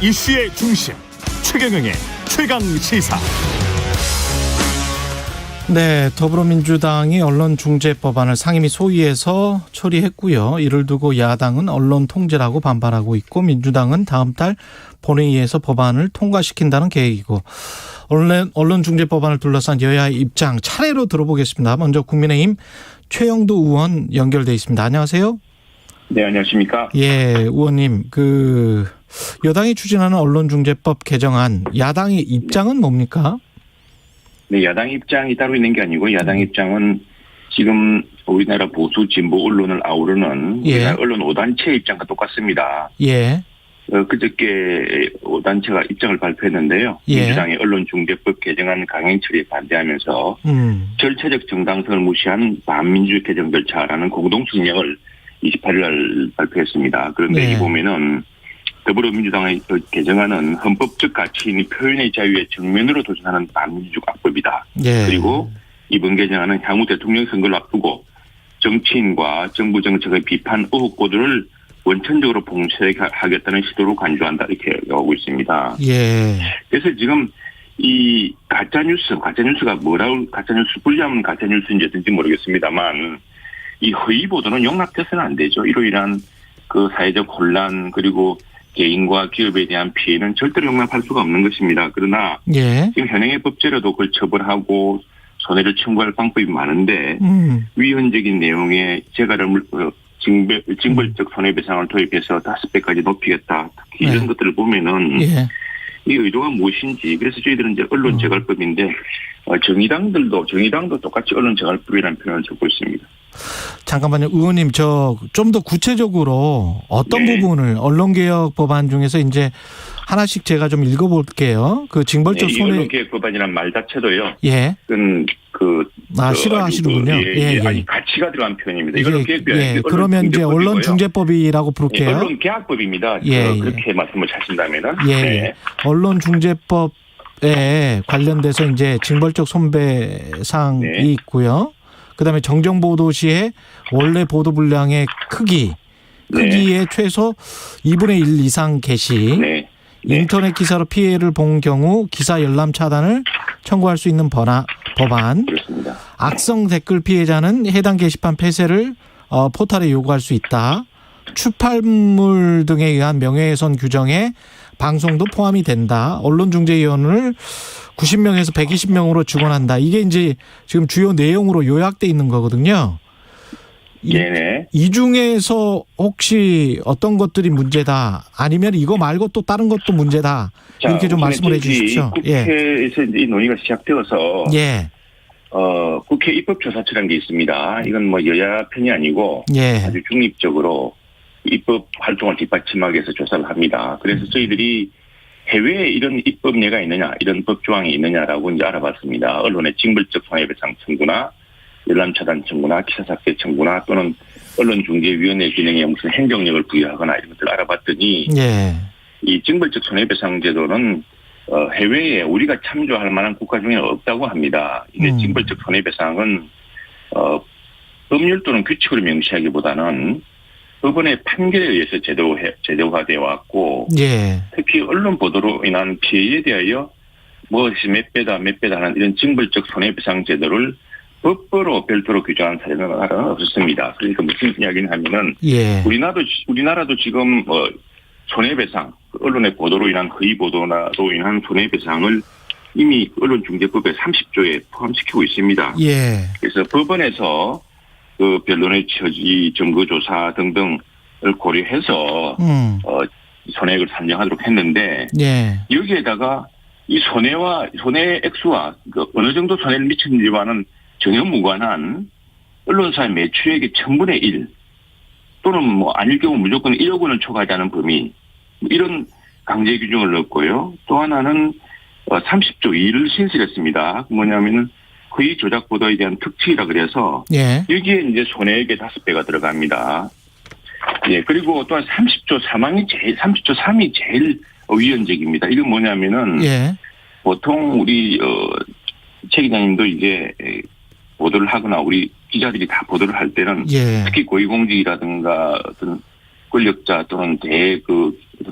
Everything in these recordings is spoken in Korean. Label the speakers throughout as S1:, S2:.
S1: 이슈의 중심 최경영의 최강시사.
S2: 네, 더불어민주당이 언론중재법안을 상임위 소위에서 처리했고요. 이를 두고 야당은 언론 통제라고 반발하고 있고, 민주당은 다음 달 본회의에서 법안을 통과시킨다는 계획이고, 언론중재법안을 둘러싼 여야의 입장 차례로 들어보겠습니다. 먼저 국민의힘 최영도 의원 연결돼 있습니다. 안녕하세요.
S3: 네, 안녕하십니까?
S2: 예, 의원님, 여당이 추진하는 언론중재법 개정안, 야당의 입장은 뭡니까?
S3: 네, 야당 입장이 따로 있는 게 아니고, 야당 입장은 지금 우리나라 보수 진보 언론을 아우르는 우리나라 언론 5단체 입장과 똑같습니다.
S2: 예.
S3: 그저께 5단체가 입장을 발표했는데요.
S2: 예.
S3: 민주당의 언론중재법 개정안 강행 처리에 반대하면서 절차적 정당성을 무시한 반민주 개정 절차라는 공동 성명을 28일 날 발표했습니다. 그런데 이 보면은 더불어민주당의 개정안은 헌법적 가치인 표현의 자유에 정면으로 도전하는 반민주적 악법이다.
S2: 예.
S3: 그리고 이번 개정안은 향후 대통령 선거를 앞두고 정치인과 정부 정책의 비판 의혹보도를 원천적으로 봉쇄하겠다는 시도로 간주한다, 이렇게 나오고 있습니다.
S2: 예.
S3: 그래서 지금 이 가짜뉴스가 가짜뉴스 분리하면 가짜뉴스인지 어떤지 모르겠습니다만, 이 허위 보도는 용납돼서는 안 되죠. 이로 인한 그 사회적 혼란, 그리고 개인과 기업에 대한 피해는 절대로 용납할 수가 없는 것입니다. 그러나 지금 현행의 법제로도 그걸 처벌하고 손해를 청구할 방법이 많은데 위헌적인 내용의 징벌적 손해배상을 도입해서 5배까지 높이겠다. 특히 이런 것들을 보면은 이 의도가 무엇인지. 그래서 저희들은 이제 언론재갈법인데 정의당도 똑같이 언론재갈법이라는 표현을 적고 있습니다.
S2: 잠깐만요. 의원님, 좀 더 구체적으로 어떤 부분을 언론개혁 법안 중에서 이제 하나씩 제가 좀 읽어볼게요. 그 징벌적 손해.
S3: 언론개혁 법안이란 말 자체도요.
S2: 예. 싫어하시는군요.
S3: 아니, 가치가 들어간 표현입니다. 이거는 개혁법이
S2: 그러면 이제 언론중재법이라고 부를게요.
S3: 네, 언론개혁법입니다. 그렇게 말씀을 하신다면은.
S2: 언론중재법에 관련돼서 이제 징벌적 손배상이 있고요. 그다음에 정정보도 시에 원래 보도 분량의 크기의 최소 2분의 1 이상 게시, 인터넷 기사로 피해를 본 경우 기사 열람 차단을 청구할 수 있는 법안,
S3: 그렇습니다.
S2: 악성 댓글 피해자는 해당 게시판 폐쇄를 포털에 요구할 수 있다. 출판물 등에 의한 명예훼손 규정에 방송도 포함이 된다. 언론중재위원을 90명에서 120명으로 증원한다. 이게 이제 지금 주요 내용으로 요약돼 있는 거거든요. 이 중에서 혹시 어떤 것들이 문제다, 아니면 이거 말고 또 다른 것도 문제다, 이렇게 좀 말씀을 해 주십시오.
S3: 국회에서 이제 이 논의가 시작되어서 국회 입법조사처라는 게 있습니다. 이건 뭐 여야 편이 아니고 아주 중립적으로 입법 활동을 뒷받침하기 위해서 조사를 합니다. 그래서 저희들이 해외에 이런 입법례가 있느냐, 이런 법조항이 있느냐라고 이제 알아봤습니다. 언론의 징벌적 손해배상 청구나 열람 차단 청구나 기사 삭제 청구나 또는 언론중재위원회 기능에 무슨 행정력을 부여하거나 이런 것들을 알아봤더니 이 징벌적 손해배상 제도는 해외에 우리가 참조할 만한 국가 중에 없다고 합니다. 이게 징벌적 손해배상은 법률 또는 규칙으로 명시하기보다는 법원의 판결에 의해서 제도화되어 왔고, 특히 언론 보도로 인한 피해에 대하여 무엇이 몇 배다 하는 이런 징벌적 손해배상 제도를 법으로 별도로 규정한 사례는 나라는 없었습니다. 그러니까 무슨 이야기를 하면은 우리나라도 지금 손해배상, 언론의 보도로 인한 허위 보도로 인한 손해배상을 이미 언론중재법의 30조에 포함시키고 있습니다. 그래서 법원에서 그 변론의 처지, 증거조사 등등을 고려해서 손해액을 산정하도록 했는데 여기에다가 이 손해 액수와 어느 정도 손해를 미쳤는지와는 전혀 무관한 언론사의 매출액의 1000분의 1 또는 뭐 아닐 경우 무조건 1억 원을 초과하지 않은 범위, 이런 강제 규정을 넣었고요. 또 하나는 30조 2를 신설했습니다. 뭐냐면은 허위 조작 보도에 대한 특칙이라 그래서 여기에 이제 손해액의 5배가 들어갑니다. 그리고 또한 30조 3이 제일 위헌적입니다. 이건 뭐냐면은 보통 우리 최 기자님도 이제 보도를 하거나 우리 기자들이 다 보도를 할 때는 특히 고위공직이라든가 어떤 권력자 또는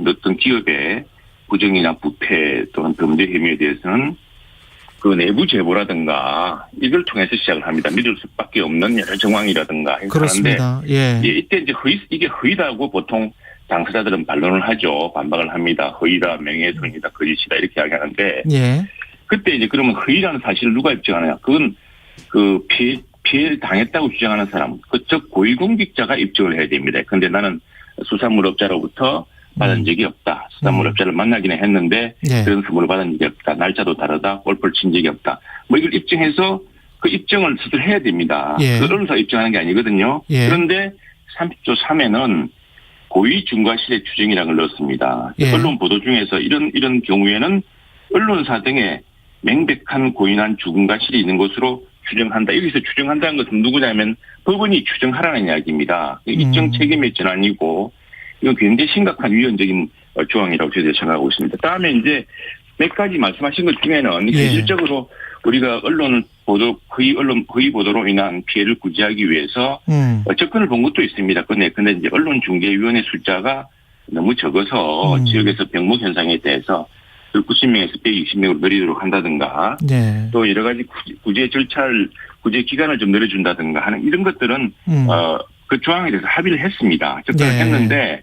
S3: 어떤 기업의 부정이나 부패 또는 범죄 혐의에 대해서는 그 내부 제보라든가 이걸 통해서 시작을 합니다. 믿을 수밖에 없는 여러 정황이라든가
S2: 그렇습니다. 예.
S3: 이때 이제 이게 허위다고 보통 당사자들은 반론을 하죠. 반박을 합니다. 허위다, 명예훼손이다, 거짓이다 이렇게 이야기하는데
S2: 예.
S3: 그때 이제 그러면 허위라는 사실을 누가 입증하느냐? 그건 그 피해를 당했다고 주장하는 사람, 그쪽 고위공직자가 입증을 해야 됩니다. 그런데 나는 수사물업자로부터 받은 적이 없다. 수사물업자를 만나기는 했는데
S2: 예.
S3: 그런 선물을 받은 적이 없다. 날짜도 다르다. 골프를 친 적이 없다. 뭐 이걸 입증해서 그 입증을 스스로 해야 됩니다.
S2: 예.
S3: 그 언론사 입증하는 게 아니거든요.
S2: 예.
S3: 그런데 30조 3에는 고의 중과실의 추정이라는 걸 넣었습니다.
S2: 예.
S3: 언론 보도 중에서 이런 경우에는 언론사 등에 명백한 고의난 죽음과 실이 있는 것으로 추정한다. 여기서 추정한다는 것은 누구냐면 법원이 추정하라는 이야기입니다. 입증 책임의 전환이고 이건 굉장히 심각한 위헌적인 조항이라고 저희들이 생각하고 있습니다. 다음에 이제 몇 가지 말씀하신 것 중에는
S2: 예.
S3: 실질적으로 우리가 허위 보도로 인한 피해를 구제하기 위해서 접근을 본 것도 있습니다. 근데 이제 언론중재위원회 숫자가 너무 적어서 지역에서 병목 현상에 대해서 90명에서 120명으로 늘리도록 한다든가
S2: 네.
S3: 또 여러 가지 구제 기간을 좀 늘려준다든가 하는 이런 것들은 그 조항에 대해서 합의를 했습니다. 접근을 했는데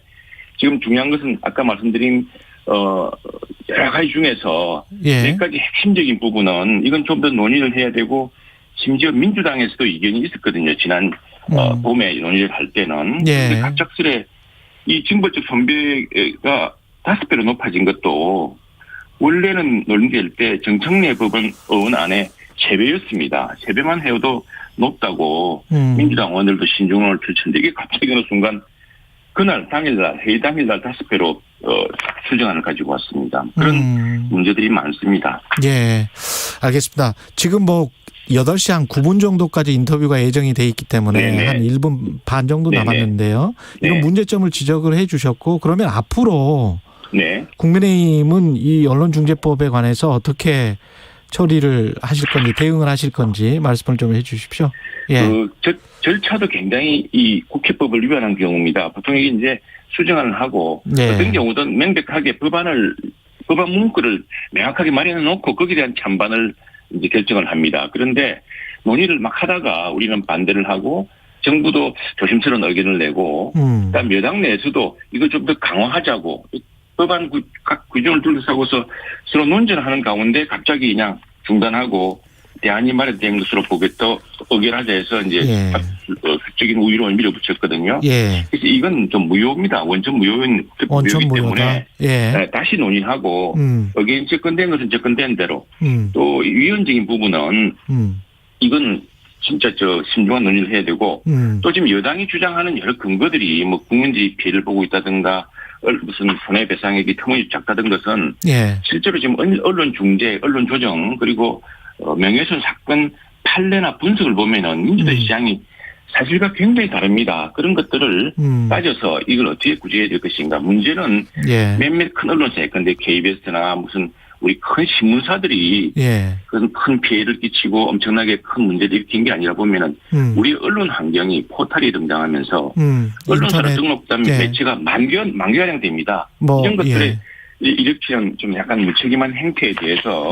S3: 지금 중요한 것은 아까 말씀드린 여러 가지 중에서 몇 가지 핵심적인 부분은 이건 좀 더 논의를 해야 되고 심지어 민주당에서도 이견이 있었거든요. 지난 봄에 논의를 할 때는. 근데 갑작스레 이 징벌적 손배가 5배로 높아진 것도 원래는 논의될 때 정청래 법원 의원 안에 3배였습니다. 3배만 해도 높다고 민주당 의원들도 신중론을 펼쳤는데 이게 갑자기 어느 순간 그날 회의 당일날 5배로 수정안을 가지고 왔습니다. 그런 문제들이 많습니다.
S2: 예, 알겠습니다. 지금 뭐 8시 한 9분 정도까지 인터뷰가 예정이 돼 있기 때문에 네네. 한 1분 반 정도 네네. 남았는데요. 이런 네. 문제점을 지적을 해 주셨고 그러면 앞으로 네. 국민의힘은 이 언론중재법에 관해서 어떻게 처리를 하실 건지 대응을 하실 건지 말씀을 좀 해 주십시오. 예.
S3: 절차도 굉장히 이 국회법을 위반한 경우입니다. 보통 이게 이제 수정안을 하고 네. 어떤 경우든 명백하게 법안 문구를 명확하게 마련해 놓고 거기에 대한 찬반을 이제 결정을 합니다. 그런데 논의를 막 하다가 우리는 반대를 하고 정부도 조심스러운 의견을 내고 그다음 여당 내에서도 이걸 좀 더 강화하자고 법안 각 규정을 둘러싸고서 서로 논쟁을 하는 가운데 갑자기 그냥 중단하고 대안이 마련된 것으로 보겠다 의견하자 해서 이제 적인 우위로 밀어붙였거든요. 예. 그래서 이건 좀 무효입니다. 원천 무효이기 때문에 다시 논의하고 의견이 접근된 것은 접근된 대로 또 위헌적인 부분은 이건 진짜 신중한 논의를 해야 되고 또 지금 여당이 주장하는 여러 근거들이 뭐 국민들이 피해를 보고 있다든가 무슨 손해배상액이 터무니없이 작다던 것은 실제로 지금 언론 중재, 언론 조정 그리고 명예훼손 사건 판례나 분석을 보면은 민주당 시장이 사실과 굉장히 다릅니다. 그런 것들을 따져서 이걸 어떻게 구제해야 될 것인가. 문제는 몇몇 큰 언론사, 근데 KBS나 무슨 우리 큰 신문사들이 큰 피해를 끼치고 엄청나게 큰 문제를 일으킨 게 아니라 보면은 우리 언론 환경이 포털이 등장하면서 언론사로 등록된 매체가 만개가량 됩니다. 이런 것들에 일으키는 좀 약간 무책임한 행태에 대해서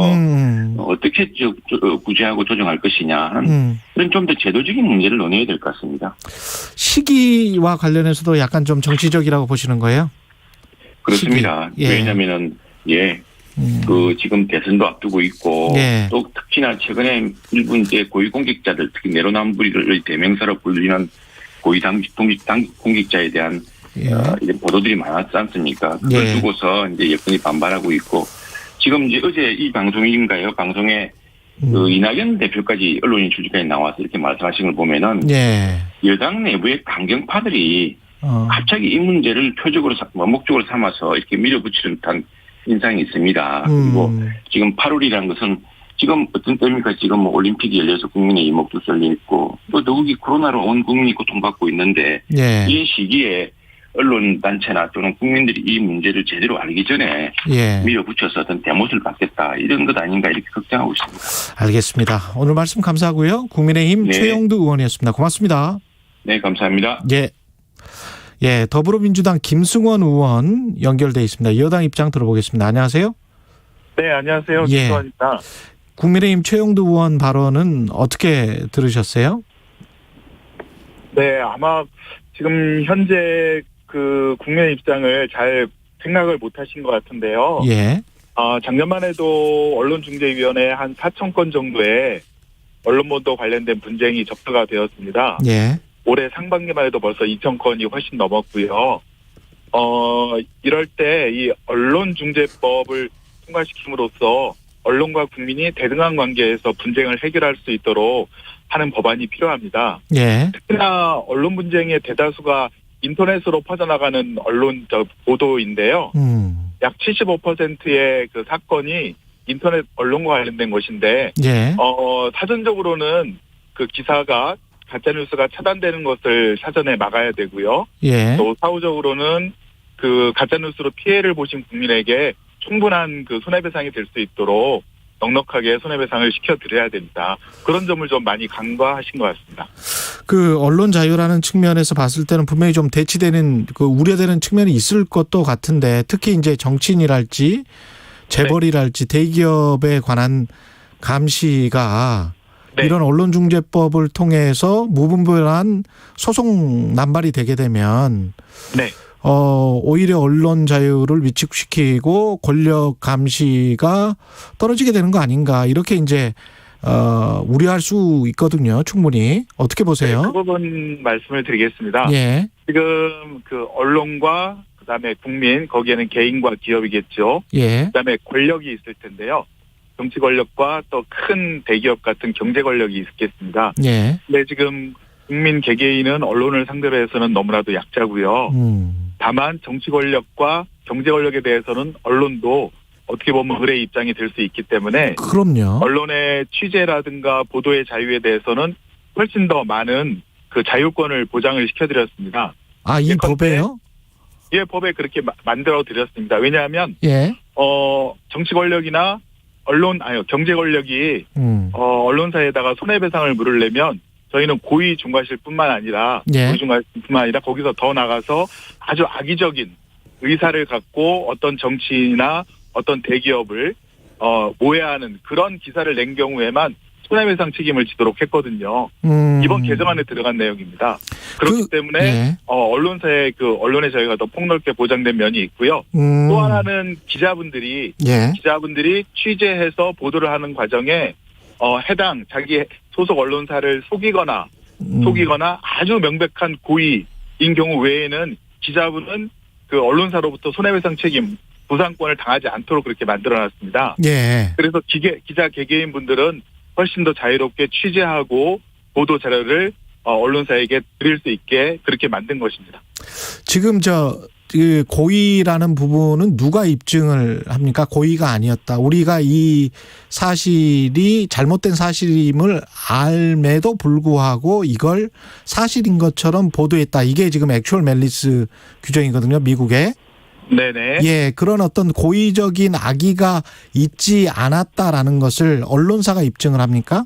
S3: 어떻게 구제하고 조정할 것이냐 그런 좀 더 제도적인 문제를 논의해야 될 것 같습니다.
S2: 시기와 관련해서도 약간 좀 정치적이라고 보시는 거예요?
S3: 그렇습니다. 왜냐하면은 지금 대선도 앞두고 있고 또 특히나 최근에 일부 이제 고위공직자들 특히 내로남불의 대명사로 불리는 고위공직자에 대한 이런 보도들이 많았지 않습니까? 그걸 두고서 이제 여권이 반발하고 있고 지금 이제 어제 이 방송인가요? 방송에 이낙연 대표까지 언론인 출입까지 나와서 이렇게 말씀하신 걸 보면은 여당 내부의 강경파들이 갑자기 이 문제를 원목적으로 삼아서 이렇게 밀어붙이는 듯한 인상이 있습니다. 그리고 지금 8월이라는 것은 지금 어떤 때입니까? 지금 뭐 올림픽이 열려서 국민의 이목도 쏠려 있고 또 더욱이 코로나로 온 국민이 고통받고 있는데 이 시기에 언론 단체나 또는 국민들이 이 문제를 제대로 알기 전에 밀어붙여서 어떤 대못을 받겠다 이런 것 아닌가 이렇게 걱정하고 있습니다.
S2: 알겠습니다. 오늘 말씀 감사하고요. 국민의힘 최영두 의원이었습니다. 고맙습니다.
S3: 네, 감사합니다.
S2: 예, 더불어민주당 김승원 의원 연결돼 있습니다. 여당 입장 들어보겠습니다. 안녕하세요.
S4: 네, 안녕하세요.
S2: 예.
S4: 김승원입니다.
S2: 국민의힘 최영두 의원 발언은 어떻게 들으셨어요?
S4: 네, 아마 지금 현재 그 국민의 입장을 잘 생각을 못 하신 것 같은데요.
S2: 예.
S4: 작년만 해도 언론중재위원회 한 4천 건 정도의 언론보도 관련된 분쟁이 접수가 되었습니다.
S2: 예.
S4: 올해 상반기만 해도 벌써 2천 건이 훨씬 넘었고요. 이럴 때 이 언론중재법을 통과시킴으로써 언론과 국민이 대등한 관계에서 분쟁을 해결할 수 있도록 하는 법안이 필요합니다.
S2: 예.
S4: 특히나 언론 분쟁의 대다수가 인터넷으로 퍼져나가는 언론 보도인데요. 약 75%의 그 사건이 인터넷 언론과 관련된 것인데,
S2: 예.
S4: 사전적으로는 그 기사가 가짜뉴스가 차단되는 것을 사전에 막아야 되고요.
S2: 예.
S4: 또 사후적으로는 그 가짜뉴스로 피해를 보신 국민에게 충분한 그 손해배상이 될 수 있도록 넉넉하게 손해배상을 시켜드려야 됩니다. 그런 점을 좀 많이 간과하신 것 같습니다.
S2: 그 언론 자유라는 측면에서 봤을 때는 분명히 좀 대치되는 그 우려되는 측면이 있을 것도 같은데 특히 이제 정치인이랄지 재벌이랄지 대기업에 관한 감시가
S4: 네.
S2: 이런 언론중재법을 통해서 무분별한 소송 남발이 되게 되면
S4: 네.
S2: 오히려 언론 자유를 위축시키고 권력 감시가 떨어지게 되는 거 아닌가 이렇게 이제 우려할 수 있거든요. 충분히 어떻게 보세요?
S4: 네, 그 부분 말씀을 드리겠습니다.
S2: 예.
S4: 지금 그 언론과 그다음에 국민 거기에는 개인과 기업이겠죠.
S2: 예.
S4: 그다음에 권력이 있을 텐데요. 정치 권력과 또 큰 대기업 같은 경제 권력이 있겠습니다.
S2: 예.
S4: 근데 지금 국민 개개인은 언론을 상대로 해서는 너무나도 약자고요. 다만 정치 권력과 경제 권력에 대해서는 언론도 어떻게 보면 을의 입장이 될 수 있기 때문에
S2: 그럼요.
S4: 언론의 취재라든가 보도의 자유에 대해서는 훨씬 더 많은 그 자율권을 보장을 시켜드렸습니다.
S2: 아, 이 법에요?
S4: 예, 법에 그렇게 만들어 드렸습니다. 왜냐하면
S2: 예.
S4: 정치 권력이나 경제 권력이 언론사에다가 손해배상을 물으려면 저희는 고의 중과실뿐만 아니라
S2: 예.
S4: 고의 중과실뿐만 아니라 거기서 더 나가서 아주 악의적인 의사를 갖고 어떤 정치인이나 어떤 대기업을 모해하는 그런 기사를 낸 경우에만 손해배상 책임을 지도록 했거든요. 이번 개정안에 들어간 내용입니다. 그렇기 때문에
S2: 예.
S4: 언론사의 언론의 자유가 더 폭넓게 보장된 면이 있고요. 또 하나는 기자분들이 취재해서 보도를 하는 과정에 해당 자기 소속 언론사를 속이거나 아주 명백한 고의인 경우 외에는 기자분은 그 언론사로부터 손해배상 책임 보상권을 당하지 않도록 그렇게 만들어놨습니다.
S2: 예.
S4: 그래서 기자 개개인 분들은 훨씬 더 자유롭게 취재하고 보도 자료를 언론사에게 드릴 수 있게 그렇게 만든 것입니다.
S2: 지금 그 고의라는 부분은 누가 입증을 합니까? 고의가 아니었다. 우리가 이 사실이 잘못된 사실임을 알매도 불구하고 이걸 사실인 것처럼 보도했다. 이게 지금 액츄얼 멜리스 규정이거든요. 미국에.
S4: 네네.
S2: 예, 그런 어떤 고의적인 악의가 있지 않았다라는 것을 언론사가 입증을 합니까?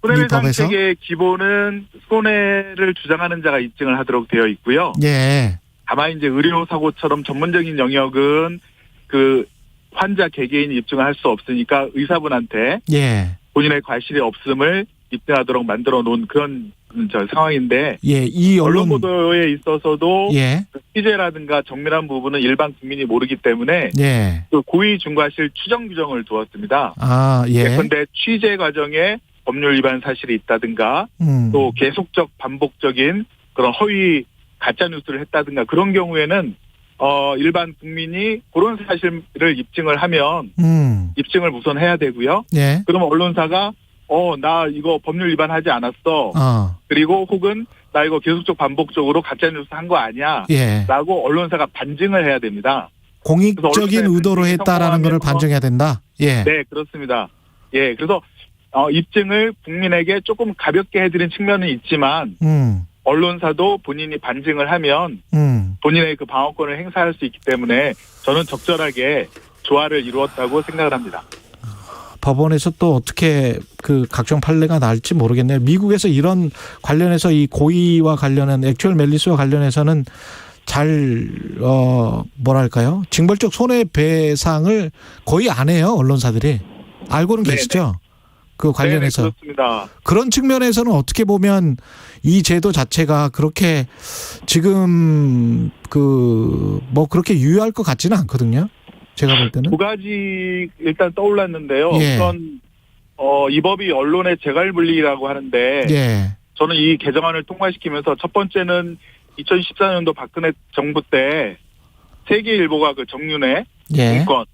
S4: 손해배상책의 기본은 손해를 주장하는 자가 입증을 하도록 되어 있고요.
S2: 예.
S4: 다만 이제 의료사고처럼 전문적인 영역은 그 환자 개개인이 입증을 할 수 없으니까 의사분한테
S2: 예.
S4: 본인의 과실이 없음을 입증하도록 만들어 놓은 그런 상황인데,
S2: 예, 이
S4: 언론 보도에 있어서도
S2: 예.
S4: 취재라든가 정밀한 부분은 일반 국민이 모르기 때문에
S2: 예.
S4: 그 고의 중과실 추정 규정을 두었습니다.
S2: 아, 예.
S4: 그런데 취재 과정에 법률 위반 사실이 있다든가 또 계속적 반복적인 그런 허위 가짜 뉴스를 했다든가 그런 경우에는 일반 국민이 그런 사실을 입증을 하면 입증을 우선 해야 되고요.
S2: 예.
S4: 그러면 언론사가 나 이거 법률 위반하지 않았어. 그리고 혹은 나 이거 계속적 반복적으로 가짜뉴스 한 거 아니야.
S2: 예.
S4: 라고 언론사가 반증을 해야 됩니다.
S2: 공익적인 의도로 했다라는 것을 반증해야 된다. 예.
S4: 네, 그렇습니다. 예, 그래서 입증을 국민에게 조금 가볍게 해드린 측면은 있지만 언론사도 본인이 반증을 하면 본인의 그 방어권을 행사할 수 있기 때문에 저는 적절하게 조화를 이루었다고 생각을 합니다.
S2: 법원에서 또 어떻게 그 각종 판례가 날지 모르겠네요. 미국에서 이런 관련해서 이 고의와 관련한 액츄얼 멜리스와 관련해서는 잘 뭐랄까요? 징벌적 손해배상을 거의 안 해요. 언론사들이. 알고는
S4: 네네.
S2: 계시죠? 그 관련해서.
S4: 네네, 그렇습니다.
S2: 그런 측면에서는 어떻게 보면 이 제도 자체가 그렇게 지금 뭐 그렇게 유효할 것 같지는 않거든요. 제가 볼 때는.
S4: 두 가지 일단 떠올랐는데요.
S2: 예.
S4: 우선 이 법이 언론의 재갈분리라고 하는데
S2: 예.
S4: 저는 이 개정안을 통과시키면서 첫 번째는 2014년도 박근혜 정부 때 세계일보가 그 정윤회
S2: 예.
S4: 문건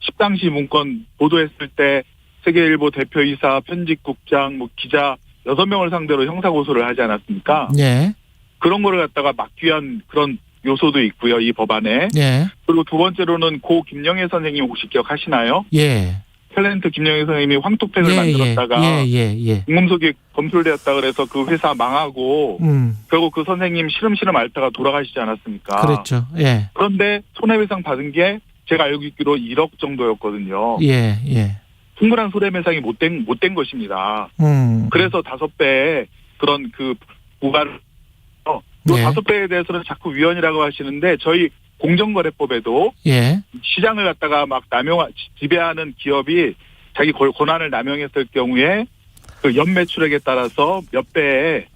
S4: 10당시 문건 보도했을 때 세계일보 대표이사, 편집국장, 기자 6명을 상대로 형사고소를 하지 않았습니까?
S2: 예.
S4: 그런 거를 갖다가 막기 위한 그런 요소도 있고요, 이 법안에.
S2: 예.
S4: 그리고 두 번째로는 고 김영애 선생님 혹시 기억하시나요?
S2: 예.
S4: 탤런트 김영애 선생님이 황토팩을 만들었다가 공금속이 검출되었다 그래서 그 회사 망하고 결국 그 선생님 시름시름 앓다가 돌아가시지 않았습니까?
S2: 그렇죠. 예.
S4: 그런데 손해배상 받은 게 제가 알고 있기로 1억 정도였거든요.
S2: 예. 예.
S4: 충분한 손해배상이 못된 것입니다. 그래서 5배의 그런 그 부과를 또
S2: 예.
S4: 5배에 대해서는 자꾸 위헌이라고 하시는데 저희 공정거래법에도
S2: 예.
S4: 시장을 갖다가 막 지배하는 기업이 자기 권한을 남용했을 경우에 그 연매출액에 따라서 몇 배의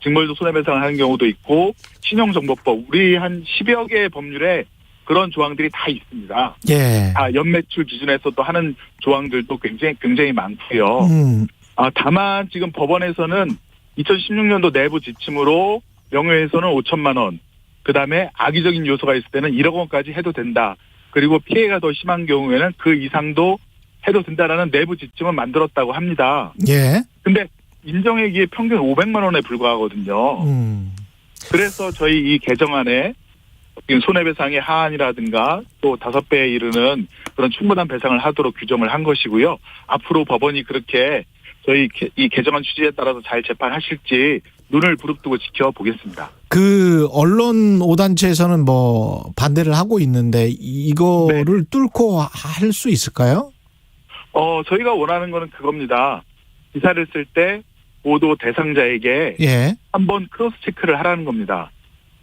S4: 징벌적 손해배상을 하는 경우도 있고 신용정보법 우리 한 10여 개의 법률에 그런 조항들이 다 있습니다.
S2: 예.
S4: 다 연매출 기준에서도 하는 조항들도 굉장히 많고요. 다만 지금 법원에서는 2016년도 내부 지침으로 명예훼손은 5천만 원, 그다음에 악의적인 요소가 있을 때는 1억 원까지 해도 된다. 그리고 피해가 더 심한 경우에는 그 이상도 해도 된다라는 내부 지침을 만들었다고 합니다.
S2: 예.
S4: 근데 인정액이 평균 500만 원에 불과하거든요. 그래서 저희 이 개정안에 손해배상의 하한이라든가 또 5배에 이르는 그런 충분한 배상을 하도록 규정을 한 것이고요. 앞으로 법원이 그렇게 저희 이 개정안 취지에 따라서 잘 재판하실지 눈을 부릅뜨고 지켜보겠습니다.
S2: 그 언론 5단체에서는 뭐 반대를 하고 있는데 이거를 뚫고 할 수 있을까요?
S4: 저희가 원하는 거는 그겁니다. 기사를 쓸 때 보도 대상자에게
S2: 예.
S4: 한번 크로스 체크를 하라는 겁니다.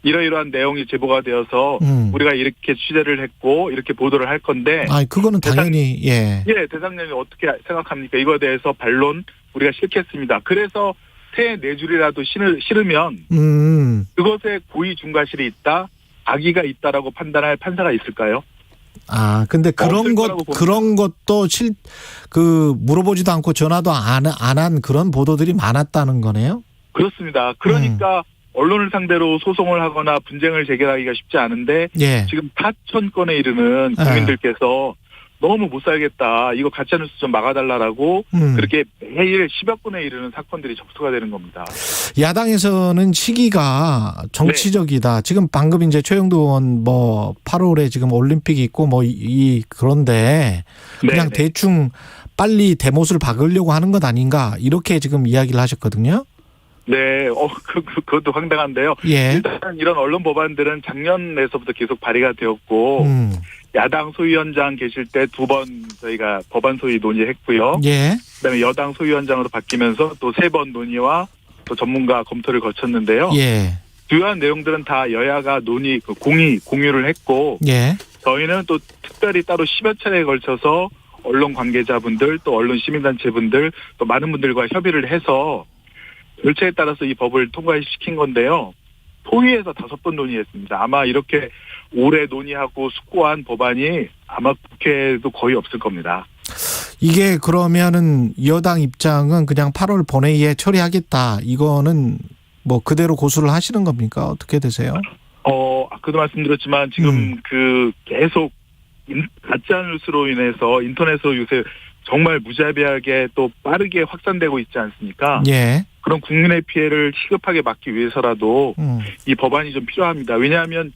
S4: 이러이러한 내용이 제보가 되어서 우리가 이렇게 취재를 했고 이렇게 보도를 할 건데.
S2: 그거는 당연히 예.
S4: 대상자님이 어떻게 생각합니까? 이거에 대해서 반론 우리가 싫겠습니다. 그래서 새 4줄이라도 실으면 그것에 고의 중과실이 있다, 악의가 있다라고 판단할 판사가 있을까요?
S2: 근데 그런 것도 물어보지도 않고 전화도 안 한 그런 보도들이 많았다는 거네요?
S4: 그렇습니다. 그러니까 언론을 상대로 소송을 하거나 분쟁을 제기하기가 쉽지 않은데
S2: 예.
S4: 지금 4,000건에 이르는 국민들께서 너무 못 살겠다. 이거 가짜뉴스 좀 막아달라고 그렇게 매일 10여 건에 이르는 사건들이 접수가 되는 겁니다.
S2: 야당에서는 시기가 정치적이다. 네. 지금 방금 이제 최영도 의원 8월에 지금 올림픽이 있고 그런데 그냥
S4: 네네.
S2: 대충 빨리 대못을 박으려고 하는 것 아닌가 이렇게 지금 이야기를 하셨거든요.
S4: 네, 그것도 황당한데요.
S2: 예.
S4: 일단 이런 언론 법안들은 작년에서부터 계속 발의가 되었고 야당 소위원장 계실 때 2번 저희가 법안 소위 논의했고요.
S2: 예.
S4: 그다음에 여당 소위원장으로 바뀌면서 또 3번 논의와 또 전문가 검토를 거쳤는데요.
S2: 예.
S4: 주요한 내용들은 다 여야가 공유를 했고
S2: 예.
S4: 저희는 또 특별히 따로 10여 차례에 걸쳐서 언론 관계자분들 또 언론 시민단체분들 또 많은 분들과 협의를 해서 절차에 따라서 이 법을 통과시킨 건데요. 소위에서 5번 논의했습니다. 아마 이렇게 오래 논의하고 숙고한 법안이 아마 국회에도 거의 없을 겁니다.
S2: 이게 그러면은 여당 입장은 그냥 8월 본회의에 처리하겠다. 이거는 그대로 고수를 하시는 겁니까? 어떻게 되세요?
S4: 아까도 말씀드렸지만 지금 계속 가짜뉴스로 인해서 인터넷으로 요새 정말 무자비하게 또 빠르게 확산되고 있지 않습니까?
S2: 예.
S4: 그런 국민의 피해를 시급하게 막기 위해서라도 이 법안이 좀 필요합니다. 왜냐하면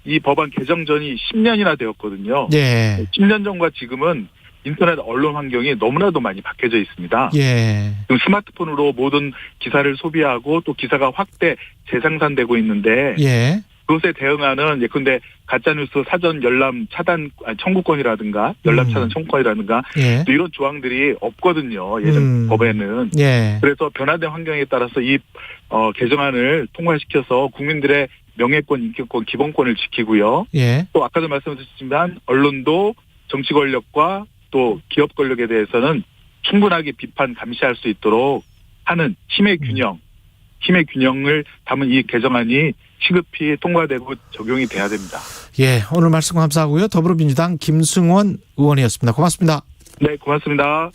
S4: 이 법안 개정 전이 10년이나 되었거든요.
S2: 예.
S4: 10년 전과 지금은 인터넷 언론 환경이 너무나도 많이 바뀌어져 있습니다.
S2: 예.
S4: 지금 스마트폰으로 모든 기사를 소비하고 또 기사가 확대 재생산되고 있는데
S2: 예.
S4: 그것에 대응하는 예컨대 가짜뉴스 사전 열람 차단 청구권이라든가 열람 차단 청구권이라든가
S2: 예.
S4: 또 이런 조항들이 없거든요. 예전 법에는.
S2: 예.
S4: 그래서 변화된 환경에 따라서 이 개정안을 통과시켜서 국민들의 명예권, 인격권, 기본권을 지키고요.
S2: 예.
S4: 또 아까도 말씀드렸지만 언론도 정치 권력과 또 기업 권력에 대해서는 충분하게 비판 감시할 수 있도록 하는 힘의 균형을 담은 이 개정안이 시급히 통과되고 적용이 돼야 됩니다.
S2: 예, 오늘 말씀 감사하고요. 더불어민주당 김승원 의원이었습니다. 고맙습니다.
S4: 네, 고맙습니다.